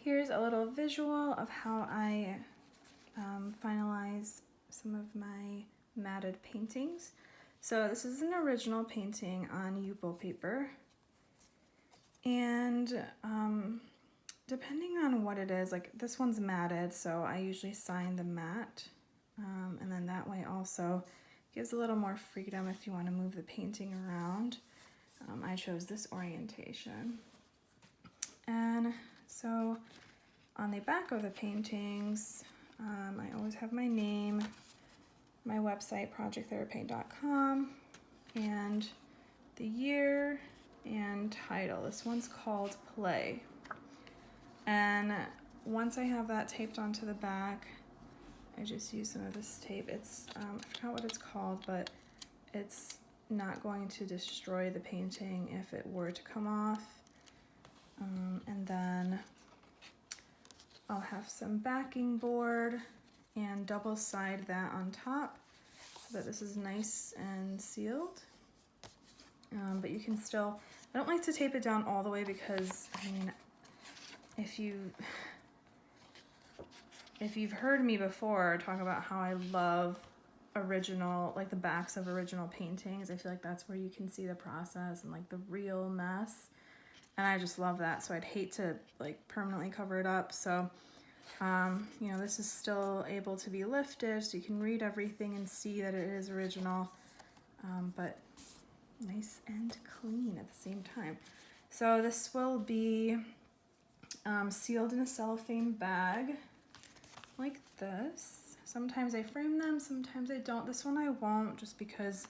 here's a little visual of how I finalize some of my matted paintings. So this is an original painting on Yupo paper, and depending on what it is, like this one's matted, so I usually sign the matte, and then that way also gives a little more freedom if you want to move the painting around. I chose this orientation. And so on the back of the paintings, I always have my name, my website, projectttherapaint.com, and the year and title. This one's called Play. And once I have that taped onto the back, I just use some of this tape. It's, I forgot what it's called, but it's not going to destroy the painting if it were to come off. And then I'll have some backing board and double side that on top so that this is nice and sealed. But you can still, I don't like to tape it down all the way because, I mean, if you've heard me before talk about how I love original, like the backs of original paintings, I feel like that's where you can see the process and like the real mess. And I just love that. So I'd hate to like permanently cover it up. So, you know, this is still able to be lifted so you can read everything and see that it is original, but nice and clean at the same time. So this will be sealed in a cellophane bag like this. Sometimes I frame them, sometimes I don't. This one I won't, just because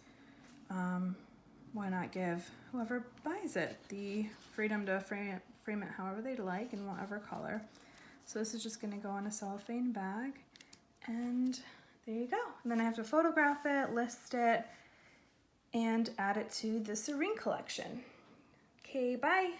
why not give whoever buys it the freedom to frame it however they'd like in whatever color. So this is just going to go in a cellophane bag, and there you go. And then I have to photograph it, list it, and add it to the Serene collection. Okay, bye.